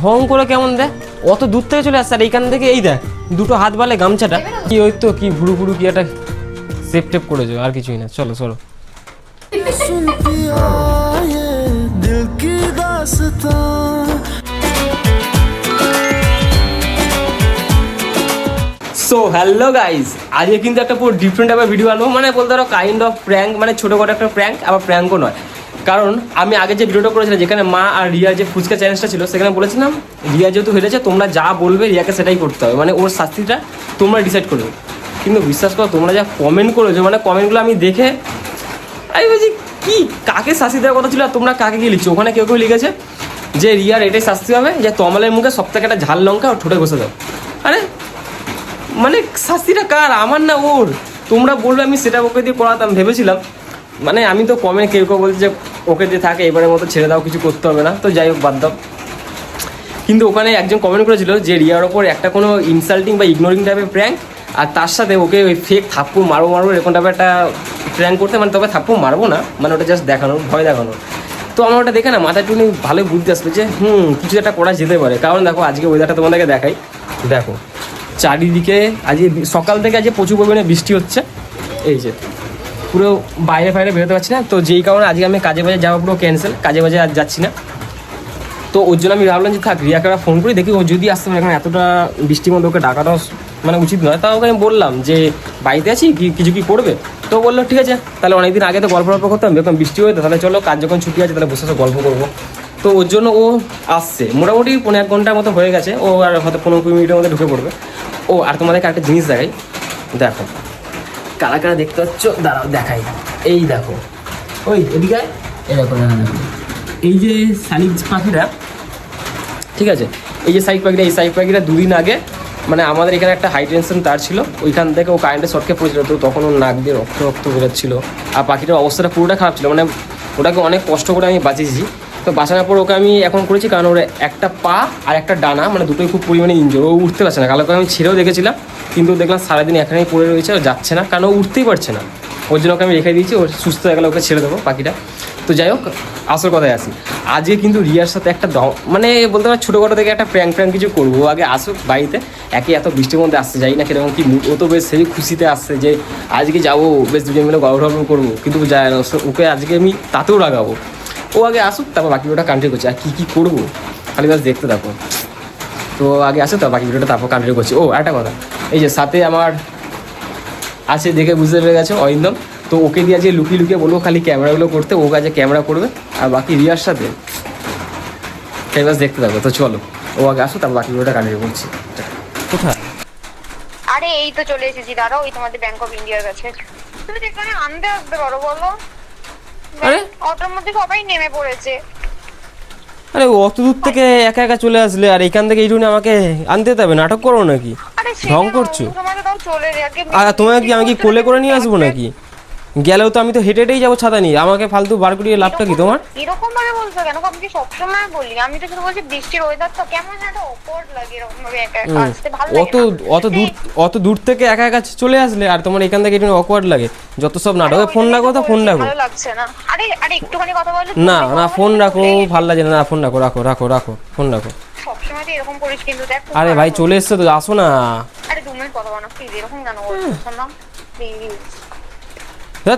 ঢং করে কেমন দেখ, অত দূর থেকে চলে আসছে আর এইখান থেকে এই দেখ দুটো হাত বালে গামছাটা কি ওই তো কি ভুরু ভুরু কি একটা সেপ টেপ করেছো, আর কিছুই না। চলো চলো। সো হ্যালো গাইজ, আজকে কিন্তু একটা পুরো ডিফারেন্ট টাইপের ভিডিও আনবো, মানে বলতে পারো কাইন্ড অফ প্র্যাঙ্ক, মানে ছোটোখাটো একটা প্র্যাঙ্ক, আবার প্র্যাঙ্কও নয়। কারণ আমি আগে যে ভিডিওটা করেছিলাম যেখানে মা আর রিয়ার যে ফুচকা চ্যালেঞ্জটা ছিল, সেখানে বলেছিলাম রিয়া যেহেতু হেরেছে তোমরা যা বলবে রিয়াকে সেটাই করতে হবে, মানে ওর শাস্তিটা তোমরা ডিসাইড করবে। কিন্তু বিশ্বাস করো তোমরা যা কমেন্ট করেছো, মানে কমেন্টগুলো আমি দেখে আমি বলছি কি কাকে শাস্তি দেওয়ার কথা ছিল আর তোমরা কাকে গিয়ে লিখছো। ওখানে কেউ কেউ লিখেছে যে রিয়ার এটাই শাস্তি হবে যে তমালের মুখে সব থেকে একটা ঝাল লঙ্কা ও ঠোঁটে ঘষে দাও। আরে মানে শাস্তিটা কার, আমার না ওর? তোমরা বলবে আমি সেটা ওকে দিয়ে করাতাম ভেবেছিলাম। মানে আমি তো কমে কেউ কেউ বলছে যে ওকে দিয়ে থাকে এবারের মতো ছেড়ে দাও, কিছু করতে হবে না, তো যাই হোক বাদ দাও। কিন্তু ওখানে একজন কমেন্ট করেছিল যে রিয়ার ওপর একটা কোনো ইনসাল্টিং বা ইগনোরিং টাইপের প্র্যাঙ্ক, আর তার সাথে ওকে ওই ফেক থাপ্পড় মারবো এরকম টাইপের একটা প্র্যাঙ্ক করতে, মানে তবে থাপ্পড় মারবো না, মানে ওটা জাস্ট দেখানো, ভয় দেখানো। তো আমার ওটা দেখে না মাথায় একটু ভালোই বুঝতে আসবে যে কিছু একটা করা যেতে পারে। কারণ দেখো আজকে ওয়েদারটা তোমাদেরকে দেখাই, দেখো চারিদিকে আজকে সকাল থেকে আজকে প্রচুর পরিমাণে বৃষ্টি হচ্ছে, এই যে পুরো বাইরে ফাইরে বেরোতে পারছি না। তো যেই কারণে আজকে আমি কাজে বাজে যাওয়া পুরো ক্যান্সেল, কাজে বাজে আজ যাচ্ছি না। তো ওর জন্য আমি ভাবলাম যে থাক রিয়াকে ফোন করি, দেখি ও যদি আসতে পারে, এখন এতটা বৃষ্টির মধ্যে ওকে ডাকাটাও মানে উচিত নয়। তাও ওকে আমি বললাম যে বাড়িতে আছি কিছু কি করবে, তো বললো ঠিক আছে তাহলে অনেকদিন আগে তো গল্প করতাম, যখন বৃষ্টি হতো তাহলে চলো কাজ যখন ছুটি আছে তাহলে বসে বসে গল্প করবো। তো ওর জন্য ও আসছে, মোটামুটি 1.5 ঘন্টার মতো হয়ে গেছে, ও আর হয়তো 15-20 মিনিটের মধ্যে ঢুকে পড়বে। ও আর তোমাদেরকে একটা জিনিস দেখাই, দেখো কারা কারা দেখতে পাচ্ছ, দাঁড়াও দেখাই। এই দেখো ওই এদিকে এরকম এই যে শালিক পাখিটা, ঠিক আছে, এই যে শালিক পাখিটা, এই শালিক পাখিটা 2 দিন আগে মানে আমাদের এখানে একটা হাই টেনশন তার ছিল, ওইখান থেকে ও কারেন্টের শর্টকে পড়েছিল। তো তখন ওর নাক দিয়ে রক্ত বেরোচ্ছিলো আর পাখিটার অবস্থাটা পুরোটা খারাপ ছিল, মানে ওটাকে অনেক কষ্ট করে আমি বাঁচিয়েছি। তো বাঁচানোর পর ওকে আমি এখন করেছি, কারণ ওর একটা পা আর একটা ডানা মানে দুটোই খুব পরিমাণে ইনজোর, ও উঠতে পারছে না। কালকে আমি ছেড়েও দেখেছিলাম, কিন্তু দেখলাম সারাদিন এখানেই পড়ে রয়েছে, ও যাচ্ছে না, কারণ ও উঠতেই পারছে না। ওর জন্য ওকে আমি রেখে দিয়েছি, ও সুস্থ হয়ে গেলে ওকে ছেড়ে দেবো পাখিটা। তো যাই হোক আসল কথায় আসি, আজকে কিন্তু রিয়ার সাথে একটা মানে বলতে পারি ছোটোখাটো থেকে একটা প্র্যাঙ্ক কিছু করবো। আগে আসুক বাড়িতে, একে এত বৃষ্টির মধ্যে আসতে যাই না কিরকম কি মুড, ও তো বেশ সেই খুশিতে আসছে যে আজকে যাবো বেশ দুজন মিলে গল্প করবো, কিন্তু যায় না। ওকে আজকে আমি তাতেও রাগাবো। ও আগে আসুক তারপর বাকি ভিডিওটা কন্টিনিউ করছি, আর কী করবো খালি বাস দেখতে থাকো। তো আগে আসুক তারপর বাকি ভিডিওটা তারপর কন্টিনিউ করছি। ও একটা কথা, এই যে সাথে আমার আছে দেখে বুঝতে পেরে গেছো অরিন্দম, তো ওকে দিয়ে আজকে লুকিয়ে লুকিয়ে বলবো খালি ক্যামেরাগুলো করতে, ও কাজে ক্যামেরা করবে, আর বাকি রিয়ার সাথে তাই বাস দেখতে থাকো। তো চলো ও আগে আসো তারপর বাকি ভিডিওটা কন্টিনিউ করছি। কোথায়? আরে এই তো চলে এসেছি, দাঁড়াও ওই তোমাদের ব্যাংক অফ ইন্ডিয়ার কাছে। তুমি এখানে আনতে আসতে পারো বলো? আরে অটোর মধ্যে সবাই নেমে পড়েছে। আরে অত দূর থেকে একা একা চলে আসলে, আর এখান থেকে এইটুকুনি আমাকে আনতে যেতে হবে? নাটক করো নাকি? ঢং করছো? আর তোমাকে কি আমি কি কোলে করে নিয়ে আসবো নাকি? গেলেও তো আমি তো হেঁটে হেঁটেই যাবো ছাতা নিয়ে, আমাকে ফালতু বার করিয়ে লাভটা কি তোমার? এরকম ভাবে বলছো কেন? আমি কি সবসময় বলি? আমি তো শুধু বলছি বৃষ্টির ওয়েদার তো কেমন একটা অকওয়ার্ড লাগে, এরকম ভাবে একা একা আসতে ভালো লাগে না। অত দূর থেকে একা একা চলে আসলে আর তোমার এখান থেকে একটু অকওয়ার্ড লাগে, যত সব নাটকে ফোন রাখো তো ফোন রাখো। ভালো লাগছে না। আরে আরে একটুখানি কথা বলো না না ফোন রাখো, ভালো লাগে না, ফোন রাখো রাখো রাখো রাখো ফোন রাখো। সবসময় তো এরকম করিস কিন্তু দেখ। আরে ভাই চলে এসছো তো, আসো না। আরে 2 মিনিট কথা বলো না প্লিজ, এরকম কেন করছো না প্লিজ?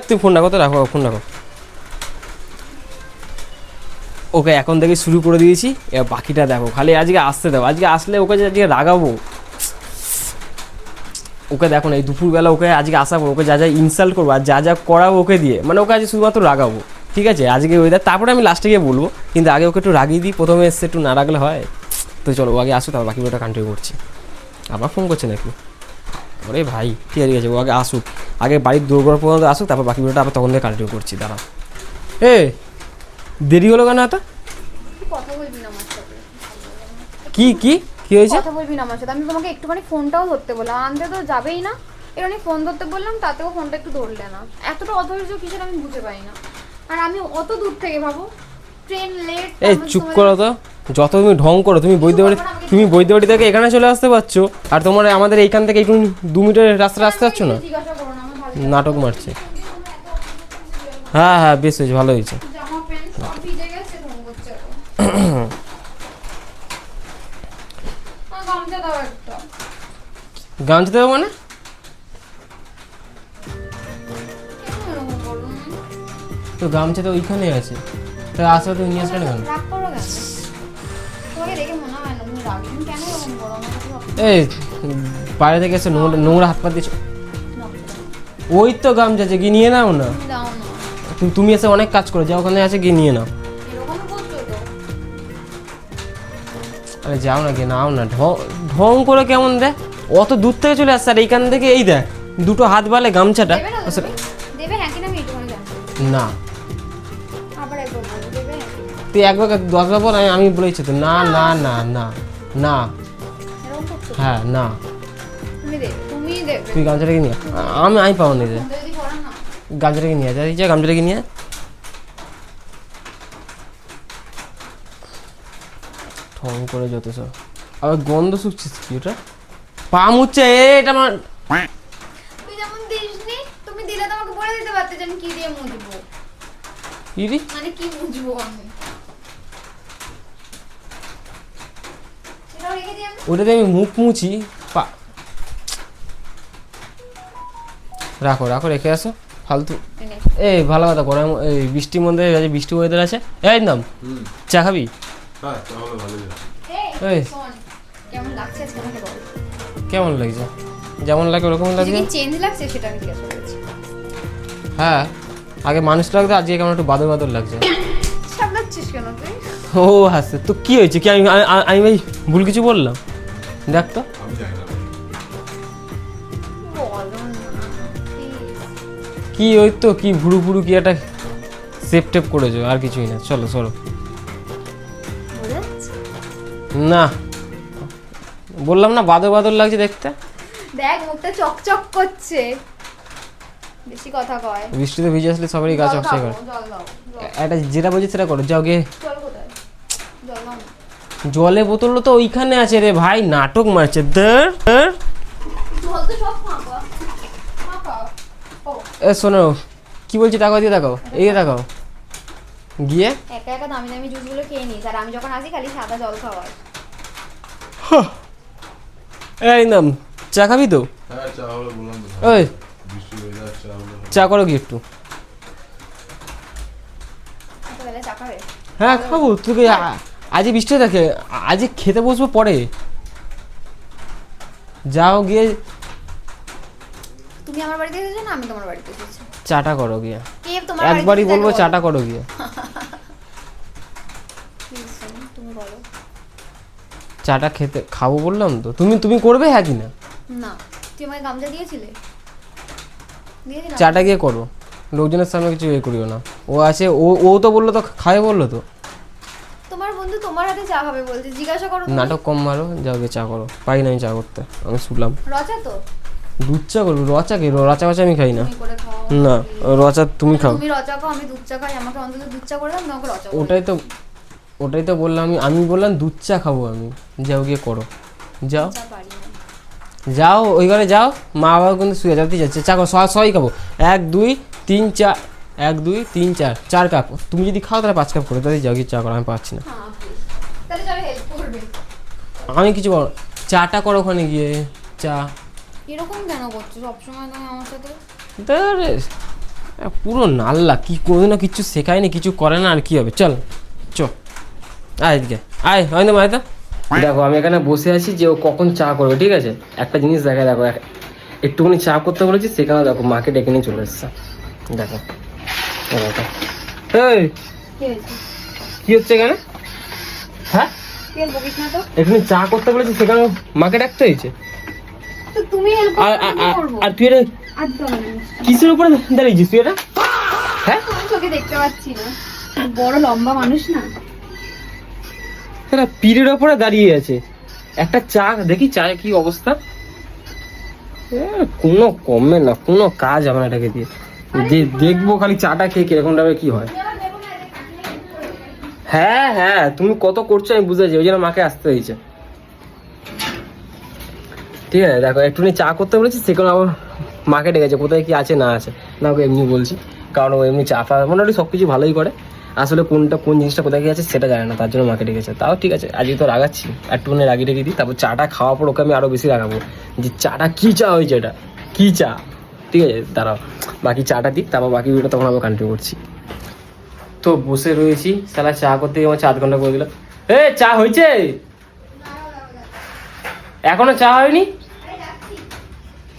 তুমি ফোন রাখো তো, রাখো ফোন রাখো। ওকে এখন থেকে শুরু করে দিয়েছি, এবার বাকিটা দেখো, খালি আজকে আসতে দাও। আজকে আসলে ওকে যে আজকে রাগাবো, ওকে দেখো না এই দুপুরবেলা ওকে আজকে আসাবো, ওকে যা যা ইনসাল্ট করবো আর যা যা করাবো ওকে দিয়ে, মানে ওকে আজকে শুধুমাত্র রাগাবো, ঠিক আছে? আজকে ওয়েদার তারপরে আমি লাস্টে গিয়ে বলবো, কিন্তু আগে ওকে একটু রাগিয়ে দিই, প্রথমে এসে একটু না রাখলে হয়? তো চলো ও আগে আসো তারপর বাকি ভিডিওটা কন্টিনিউ করছি। আবার ফোন করছে নাকি? ওরে ভাই ঠিক আছে, ও আগে আসুক, আগে বাড়ির দৌড় পর্যন্ত আসুক, তারপর বাকি ভিডিওটা আবার তখন থেকে কন্টিনিউ করছি। দাঁড়াও, এ দেরি হলো কেন এত? কথা বলবি না আমার সাথে? কি কি কি হয়েছে? কথা বলবি না আমার সাথে? আমি তোমাকে একটুখানি ফোনটাও ধরতে বললাম, আনতে তো যাবেই না, এরকম ফোন ধরতে বললাম তাতেও ফোনটা একটু ধরলে না। এতটা অধৈর্য কিসের আমি বুঝে পাই না। আর আমি অত দূর থেকে ভাবো ট্রেন লেট। এই চুপ করো তো, যত তুমি ঢং করো, তুমি বৈদ্যবাড়ি থেকে এখানে চলে আসতে পারছো, আর তোমার আমাদের এইখান থেকে একটু 2 মিনিটের রাস্তা আসতে পারছো না? নাটক মারছে। হ্যাঁ হ্যাঁ বেশ হয়েছে, ভালো হয়েছে। আমার গামছা দাও একটা। গামছা দেবো মানে? কেন এরকম করো? তো গামছা তো ওইখানে আছে, তাই আসলে তো নিয়ে আসলে না কেন? রাগ করো কেন? তোমাকে দেখে মনে হয় না তুমি রাগি। তুমি কেন এরকম করো? আমার কাছে ভাবতে এই বাইরে থেকে এসে নোংরা হাত পা দিয়েছো। নাও। ওই তো গামছা আছে, গিয়ে নিয়ে নাও না। তুমি দাও না। তুমি এসে অনেক কাজ করো, যা ওখানে আছে গিয়ে নিয়ে নাও। এরকম করছো তো? আরে যাও না, গিয়ে নাও না। ঢং করে কেমন দেখ, অত দূর থেকে চলে আসছে, আর এইখান থেকে এই দেখ দুটো হাত বালে গামছাটা। দেবে না তো তুমি? দেবে হ্যাঁ কিনা আমি একটুখানি জানতে চাই। না আবার একবার বলো, দেবে হ্যাঁ কিনা? তুই একবার 10 বার আমি বলেছি তো, না না না না না। এরকম করছো? হ্যাঁ না, তুমি দেবে, তুমি দেবে। তুই গামছাটাকে নিয়ে আমি পাবো না। ফোনটা যদি করো না। গামছাটাকে নিয়ে যা, গামছাটাকে নিয়ে ঠং করে যত সব। আবার গন্ধ শুকছিস কি ওটা? পা মুচ্ছে এটা আমার। তুই যেমন দিসনি, তুমি দিলে তো আমাকে বলে দিতে পারতে যে আমি কি দিয়ে মুছবো। ইরি মানে কি মুছবো আমি? সেটাও রেখে দিই আমি। ওটাতে আমি মুখ মুছি পা। রাখো রাখো, রেখে আসো ফালতু। এনে। এই ভালো কথা, গরম এই বৃষ্টির মধ্যে বৃষ্টি ওয়েদার আছে। এই নাম চা খাবি? হ্যাঁ তাহলে ভালো যাবে। এই, এই। শোন, কেমন লাগছে আজকে আমাকে বল। কেমন লাগছে? যেমন লাগে ওরকম লাগছে। যদি চেঞ্জ লাগছে সেটা আমি জিজ্ঞাসা করেছি। হ্যাঁ, আগে মানুষ লাগতো, আজকে কেমন একটু বাদর বাদর লাগছে। সামলাচ্ছিস কেন তুই? ও হাসছে তো, কি হয়েছে? কি আমি ভাই ভুল কিছু বললাম? দেখ তো। আমি জানি না। বলো না, please। কি ওই তো কি ভুরু ভুরু কি একটা সেপ টেপ করেছো, আর কিছুই না। চলো চলো। বোঝা যাচ্ছে? না বললাম না বাদর বাদর লাগছে দেখতে। দেখ মুখটা চকচক করছে। বেশি কথা কয়। বৃষ্টিতে ভিজে আসলে সবারই গাছ জল অক্সিজেন খাবো, করে। জল দাও, জল। এটা যেটা বলছি সেটা করো, যাও গে। জল কোথায়? জল দাও না। জলে বোতল তো ওইখানে আছে রে ভাই, নাটক মারছে। ধর ধর। জল তো সব ফাঁকা। ফাঁকা। ও, এ শোনো, কি বলছি তাকাও, দিয়ে তাকাও, এই তাকাও গিয়ে। একা একা দামি দামি জুসগুলো খেয়ে নিস, আর আমি যখন আসি খালি সাদা জল খাওয়ার। এই নাম চা খাবি তো? হ্যাঁ চা হলো বললাম তো। ওই বৃষ্টি ওয়েদার চা হলো। চা করো কি একটু? বেলা চা খাবে? হ্যাঁ খাবো। তোকে আজ বৃষ্টি দেখে, আজ খেতে বসবো পরে। যাও গিয়ে তুমি আমার বাড়িতে এসেছো না আমি তোমার বাড়িতে এসেছি? চাটা করো গিয়ে। কে তোমার বাড়িতে একবারই এসেছে বলবো আগে চাটা বলো। করো গিয়ে। Please, শোনো, তুমি বলো। চাটা খেতে খাবো বললাম তো, তুমি করবে হ্যাঁ কি না? না, তুই আমাকে গামছা দিয়েছিলে? দিয়েছিলাম? চাটা গিয়ে করো, লোকজনের সামনে কিছু ইয়ে করিও না। ও আছে, ও তো বললো তো খাবে বললো তো। তোমার বন্ধু তোমার হাতে চা খাবে বলছে, জিজ্ঞাসা করো তুমি। নাটক কম মারো, যাও গিয়ে চা করো। পারি না আমি চা করতে, আমি শুনলাম। রচা তো? দুধ চা করবো? রচা কি? রচা কচা আমি খাই না। তুমি করে খাও। না রচা তুমি খাও। তুমি রচা খাও, আমি দুধ চা খাই, আমাকে অন্তত দুধ চা করে দাও, তোমাকে রচা করে ওটাই তো বললাম, আমি বললাম দুধ চা খাবো আমি। যাও গিয়ে করো, যাও চা পারি না। যাও ওই ঘরে যাও। মা বাবা কিন্তু শুয়ে যাতে যাচ্ছে, চা খাবো সবাই খাবো। 1 2 3 4, 1 2 3 4, 4 কাপ। তুমি যদি খাও তাহলে 5 কাপ করে তাহলে যাও গিয়ে চা করো, আমি পাচ্ছি না। হ্যাঁ please। তাহলে চলো হেল্প করবে। আমি কিছু বলো, চাটা করো ওখানে গিয়ে। চা এরকম কেন করছো সবসময় তুমি আমার সাথে? ধরে পুরো নাল্লা, কি কোনো না কিছু শেখায়নি, কিছু করে না, আর কি হবে। চল চ আয় এদিকে, আয় হয় না মায়তা। দেখো আমি এখানে বসে আছি যে ও কখন চা করবে, ঠিক আছে? একটা জিনিস দেখা, দেখো একটুখানি চা করতে বলেছি, সেখানে দেখো মাকে ডেকে নিয়ে চলে এসছে। দেখো এই কি হয়েছে? কি হচ্ছে এখানে? হ্যাঁ তুই বকিস না তো। এখানে চা করতে বলেছি, সেখানে মাকে ডাকতে হয়েছে। তো তুমি হেল্প আর করো, আমি করবো। আর তুই এটা আর তো হবে না। কিসের উপরে দাঁড়িয়েছিস তুই এটা? হ্যাঁ আমি তোকে দেখতে পাচ্ছি না, বড় লম্বা মানুষ না। এটা পিঠের ওপরে দাঁড়িয়ে আছে, একটা চা দেখি চায়ের কি অবস্থা। কোনো কমে না, কোনো কাজ হবে না এটাকে দিয়ে। দেখবো খালি চাটা খেয়ে কিরকম টাইপের কি হয়। হ্যাঁ হ্যাঁ তুমি কত করছো আমি বুঝেছি, ওই জন্য মাকে আসতে হয়েছে। ঠিক আছে দেখো একটুখানি চা করতে বলেছি, সেখানে আবার মাকে ডেকেছে, কোথায় কি আছে না আছে না। ওকে এমনি বলছি, কারণ ও এমনি চা ফা মোটামুটি সব কিছু ভালোই করে। আসলে কোন জিনিসটা কোথায় গেছে সেটা জানে না, তার জন্য মাকে ডেকেছে। তাও ঠিক আছে, আজকে তো রাগাচ্ছি, একটুখানি রাগি রেখে দিই, তারপর চাটা খাওয়ার পর ওকে আমি আরও বেশি রাগাবো যে চাটা কী চা হয়েছে, এটা কী চা। ঠিক আছে, দাঁড়াও বাকি চাটা দিই, তারপর বাকি ভিডিওটা তখন আমরা কন্টিনিউ করছি। তো বসে রয়েছি, সালা চা করতে আমার 4 ঘন্টা করে দিল। এ চা হয়েছে? এখনো চা হয়নি?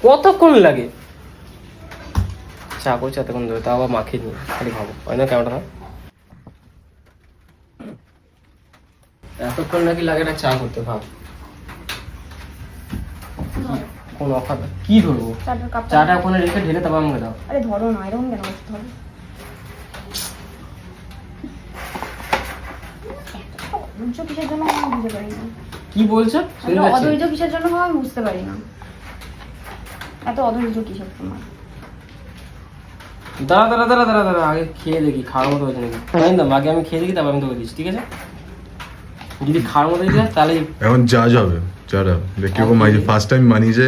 কতক্ষণ লাগে? চা করছে এতক্ষণ ধরে, তাও আবার মাখিয়ে নিয়ে খালি ভাবো, হয় না কেমনটা? এতক্ষণ নাকি লাগে না চা করতে, ভাব কোন অফার কি ধরবো? চাটা ওখানে রেখে ঢেলে তারপর আমাকে দাও। আরে ধরো না, এরকম কেন করছো? ধরো। অধৈর্য কিসের জন্য হয় আমি বুঝতে পারি না। কি বলছো? শুনতে পাচ্ছি। অধৈর্য কিসের জন্য হয় আমি বুঝতে পারি না। এত অধৈর্য কিসের তোমার? দাঁড়া আগে খেয়ে দেখি খাওয়ার মতো হয়েছে নাকি। একদম আগে আমি খেয়ে দেখি, তারপর আমি তোকে দিচ্ছি, ঠিক আছে? যদি খাওয়ার মতো হয়েছে তাহলে এখন যা যাবে যারা দেখি ও মাই ফার্স্ট টাইম বানিয়েছে।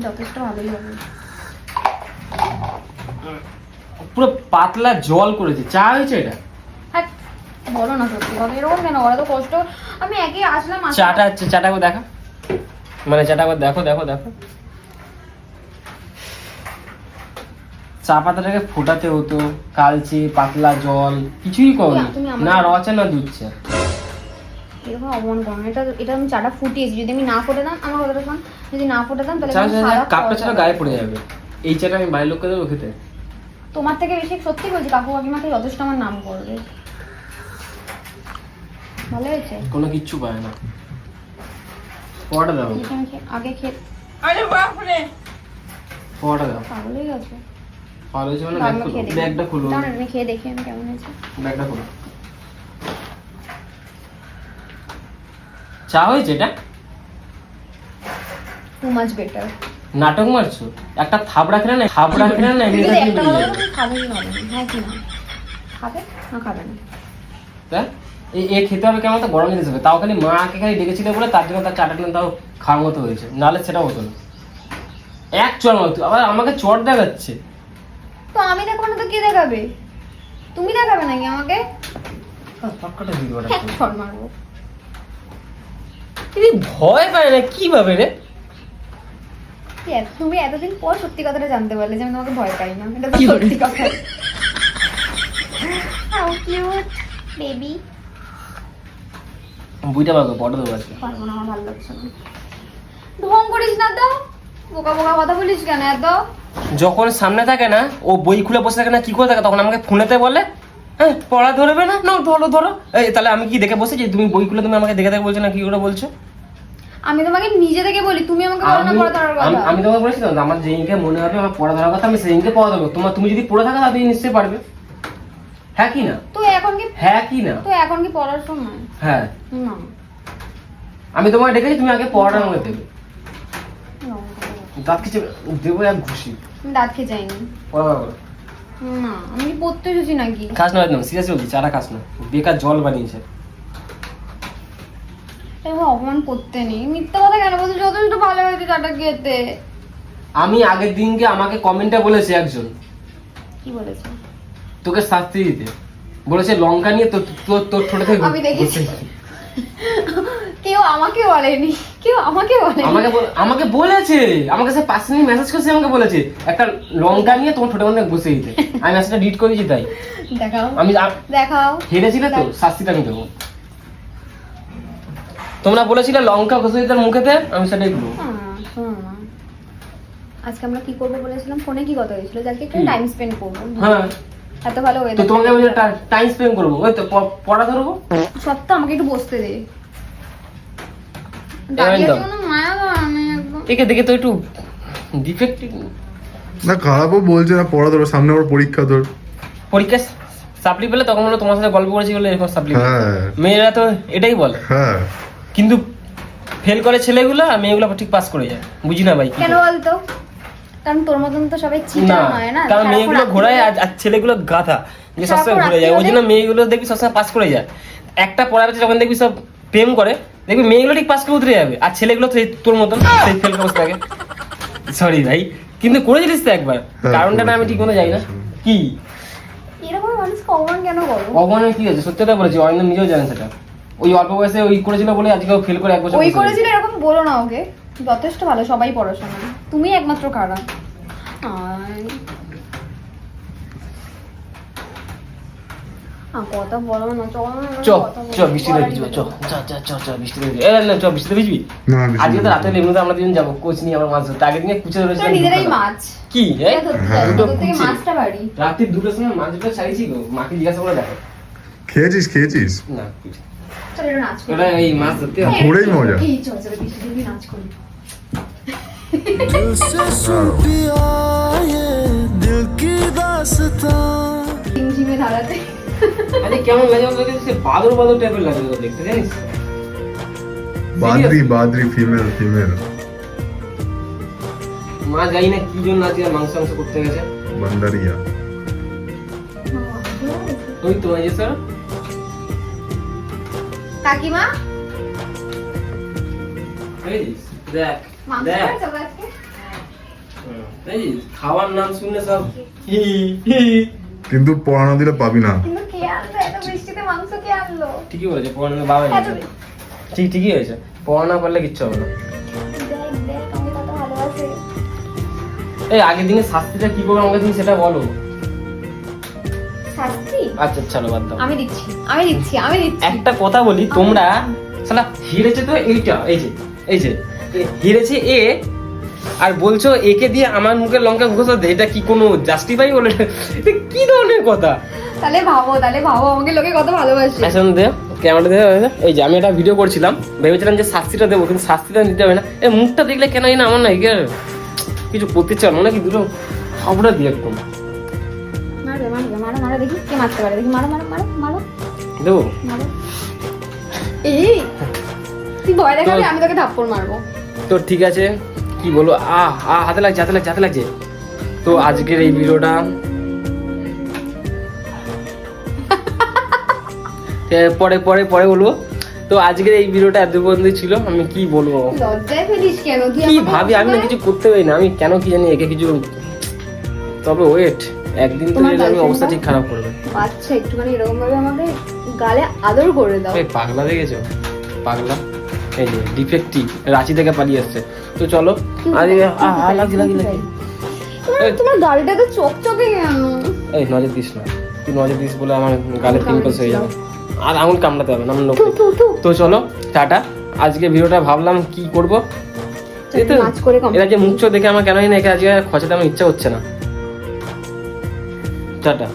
যথেষ্ট ভালোই হবে। পুরো পাতলা জল করেছে, চা হয়েছে এটা? হ্যাঁ, বলো না সত্যি কথা, এরকম কেন? ওরা তো কষ্ট, আমি একে আসলাম চাটা একবার দেখা, মানে চাটা একবার দেখো। চা পাতাটাকে ফোটাতে হতো, কালচে পাতলা জল, কিছুই করো না, রচা না দুধ চা। এরকম অপমান করো না। এটা আমি চাটা ফুটিয়েছি, যদি আমি না ফোটাতাম, আমার কথাটা শোন, যদি না ফোটাতাম তাহলে আমি সারা কাপটা ছাড়া গায়ে পড়ে যাবে। এই চাটা আমি বাড়ির লোককে দেবো খেতে। তোমার থেকে বেশি সত্যি বলছি, কাকু কাকিমাকে যথেষ্ট আমার নাম করবে। ভালো হয়েছে? কোনো কিচ্ছু পায় না। পড়া দাও, আগে খেয়ে পড়া দাও। পাগল হয়ে গেছে। ভালো হয়েছে মানে ব্যাগটা খুলো, দাঁড়ান, আমি খেয়ে দেখি আমি কেমন হয়েছে। ব্যাগটা খুলো। চা হয়েছে এটা? Too much better. নাটক মারছো? একটা থাবড়া খেলে না এমনি যদি থাকলে একটা বেরিয়ে কথা যাবে। বলো, খাবে কি হবে না? হ্যাঁ কি না? খাবে না খাবে না? তা এ খেতে হবে কেমন, তো গরম জিনিস হবে। তাও খালি মাকে খালি ডেকেছিল বলে তার জন্য তার চাটা কিন্তু তাও খাওয়ার মতো হয়েছে, নাহলে সেটা হতো না। এক চড় মারতো, আবার আমাকে চড় দেখাচ্ছে। তো আমি দেখাবো না তো কে দেখাবে? তুমি দেখাবে নাকি আমাকে? পাক্কাটা দিয়ে দেবো এক ছড় মারবো। ভয় পায় না কিভাবে রে? তুমি এতদিন পর সত্যি কথাটা জানতে পারলে যে আমি তোমাকে ভয় পাই না। এটা তো সত্যি কথা। How cute baby. বুইটা পাবো, বড় দেবো আজকে। পারবো না, আমার ভালো লাগছে না। ঢং করিস না তো, বোকা বোকা কথা বলিস কেন এত? যখন সামনে থাকে না, ও বই খুলে বসে থাকে না, কি করে থাকে, তখন আমাকে ফোনেতে বলে হ্যাঁ পড়া ধরবে না, না ধরো। এই তাহলে আমি কি দেখে বসে যে তুমি বই খুলে তুমি আমাকে দেখে দেখে বলছো না, কি করে বলছো? আমি তোমাকে নিজে থেকে বলি, তুমি আমাকে বলো না পড়া ধরার কথা। আমি তোমাকে বলেছি তো, আমার যেদিনকে মনে হবে আমার পড়া ধরার কথা, আমি সেদিনকে পড়া ধরবো। তুমি যদি পড়ে থাকো তাহলে নিশ্চয়ই পারবে। হ্যাঁ কি না? তো এখন কি পড়ার সময়? হ্যাঁ, না আমি তোমাকে ডেকেছি, তুমি আগে পড়াটা আমাকে দেবে। না, দাঁত কিছু দেবো এক ঘুষি। আমি দাঁত খেয়ে যাইনি। পড়া না, আমি কি পড়তে এসেছি নাকি? খাস না একদম সিরিয়াসলি বলছি, চাটা খাস না, বেকার জল বানিয়েছে। এরকম অপমান করতে নেই, মিথ্যা কথা কেন বলছো? যথেষ্ট ভালো হয়েছে চাটা খেতে। আমি আগের দিনকে আমাকে কমেন্টে বলেছে একজন, কি বলেছে? তোকে শাস্তি দিতে বলেছে, লঙ্কা নিয়ে তোর ঠোঁটে থেকে আমি দেখেছি। কেউ আমাকে বলেনি, আমাকে বলেছে, আমাকে সে পার্সোনালি মেসেজ করেছে, আমাকে বলেছে একটা লঙ্কা নিয়ে তোমার ঠোঁটের মধ্যে বসে দিতে। আমি মেসেজটা ডিলিট করে দিয়েছি। তাই দেখাও হেরেছিলে তো, শাস্তিটা আমি দেবো। তোমরা বলেছিলে লঙ্কা ঘষে দিতে মুখেতে, আমি সেটাই করবো। শোনো না, আজকে আমরা কি করবো বলেছিলাম, ফোনে কি কথা হয়েছিল? যাকে একটু টাইম স্পেন্ড করবো। হ্যাঁ, এত ভালো তো ওয়েদার, তোমাকে আমি টাইম স্পেন্ড করবো, ওই তো পড়া ধরবো। সব তো আমাকে একটু বসতে দে। মায়া আমি একদম একে দেখে তো একটু ডিফেক্টিভ। না খারাপও বলছে না, পড়া ধরো, সামনে আবার পরীক্ষা তোর। পরীক্ষা সাপ্লি পেলে তখন বলো তোমার সাথে গল্প করেছি বলে এরকম সাপ্লি। হ্যাঁ মেয়েরা তো এটাই বলে, হ্যাঁ, কিন্তু ফেল করে ছেলেগুলো আর মেয়েগুলো ঠিক পাস করে যায়। বুঝি না ভাই কেন বলতো? কারণ তোর মতন তো সবাই চিটার নয় না। কারণ মেয়েগুলো ঘোরায় আর ছেলেগুলো গাধা, যে সবসময় ঘুরে যায়। ওই জন্য মেয়েগুলো দেখবি সবসময় পাস করে যায়। একটা পড়া পেছে যখন দেখবি সব প্রেম করে, দেখবি মেয়েগুলো ঠিক পাস করে উতরে যাবে, আর ছেলেগুলো তোর মতন সেই ফেল করে বসে থাকে। সরি ভাই, কিন্তু করে দিলিস তো একবার, কারণটা না আমি ঠিক মতো যাই না। কি এরকম মানুষ অপমান কেন করবো? অপমানের কি আছে, সত্যিটা বলেছি, অরিন্দম নিজেও জানে সেটা। ওই অল্প বয়সে ওই করেছিল বলে আজকে ও ফেল করে 1 বছর ওই বসে আছে। করেছিল এরকম বলো না ওকে, যথেষ্ট ভালো, সবাই পড়াশোনা, তুমি একমাত্র খারাপ। কথা বলো না, চ চ বৃষ্টিতে ভিজবো, চ চ চ চ চ বৃষ্টিতে ভিজবি। না চ বৃষ্টিতে ভিজবি। না আজকে তো রাতে এমনিতে আমরা দুজন যাবো, কোচ নিয়ে আমরা মাছ ধরতে। আগের দিনে কুচে ধরেছি নিজেরাই মাছ কি দুটো থেকে মাছটা বাড়ি। রাত্রি 2টার সময় মাছ দুটো ছাড়িয়েছি গো, মাকে জিজ্ঞাসা করে দেখো। খেয়েছিস না চল এটা নাচ করি। ওটা এই মাছ ধরতে হবে। ঘুরেই মজা। এই চল চল বৃষ্টি দিবি, নাচ করি। ঝিমঝিমে ধারাতে আরে কেমন লাগে বলতে, সে বাদর বাদর টাইপের লাগে ওটা দেখতে, জানিস? বাদরি ফিমেল মা জানি না কি জন্য আজকে মাংস করতে গেছে। বান্দারিয়া। ওই তো এই যে স্যার কাকিমা দেখিস, দেখ মাংস দেখ করেছো আজকে? দেখিস, খাওয়ার নাম শুনলে সব হি হি। কিন্তু পড়ানো দিলে পাবি না। কিন্তু কে আনলো এত বৃষ্টিতে মাংস, কে আনলো? ঠিকই বলেছে, পড়ানো বাবা এনেছে। ঠিকই হয়েছে, পড়ানো করলে কিচ্ছু হবে না। দেখ দেখ আমি কত ভালোবাসি। এই আগের দিনে শাস্তিটা কি করবো আমাকে তুমি সেটা বলো। শাস্তি আচ্ছা চলো বাদ দাও। আমি দিচ্ছি। একটা কথা বলি, তোমরা শালা হিরেছে তো এইটা, এই যে হিরেছে এ, আর বলছো একে দিয়ে আমার মুখে লঙ্কা ঘুষো দে, এটা কি কোনো জাস্টিফাই বলে? এটা কি ধরনের কথা? তাহলে ভাবো আমাকে লোকে কত ভালোবাসে। এখন দে ক্যামেরা দে। এই যে আমি একটা ভিডিও করছিলাম, ভেবেছিলাম যে শাস্তিটা দেবো, কিন্তু শাস্তিটা দিতে হবে না। এই মুখটা দেখলে কেন না আমার না কিছু করতে চাও না নাকি, দুটো হাবড়া দিয়ে একদম মারো দেখি কে মারতে পারে, দেখি মারো দেবো। এই তুই ভয় দেখাবি, আমি তোকে থাপ্পড় মারবো। তো ঠিক আছে, কি বলো, হাতে লাগছে। তো আজকের এই ভিডিওটা পরে বলবো। তো আজকের এই ভিডিওটা এত পর্যন্ত ছিল। আমি কি বলবো, লজ্জায় ফেলিস কেন? কি ভাবি আমি না কিছু করতে পারি না, আমি কেন কি জানি একে কিছু। তবে ওয়েট, একদিন তো আমি অবস্থা ঠিক খারাপ করবে। আচ্ছা একটুখানি এরকম ভাবে আমাকে গালে আদর করে দাও। এই পাগলা দেখেছো, পাগলা এই যে ডিফেক্টিভ রাঁচি থেকে পালিয়ে আসছে। তো চলো আরে লাগছে তোমার গালটা তো চকচকে কেন? এই নজর দিস না, তুই নজর দিস বলে আমার গালে পিম্পলস হয়ে যাবে, আর আঙুল কামড়াতে হবে না আমার লোক। তো চলো টাটা। আজকে ভিডিওটা ভাবলাম কি করবো, এরা যে মুখ চোখ দেখে আমার কেন না একে আজকে খচাতে আমার ইচ্ছা হচ্ছে না। টাটা।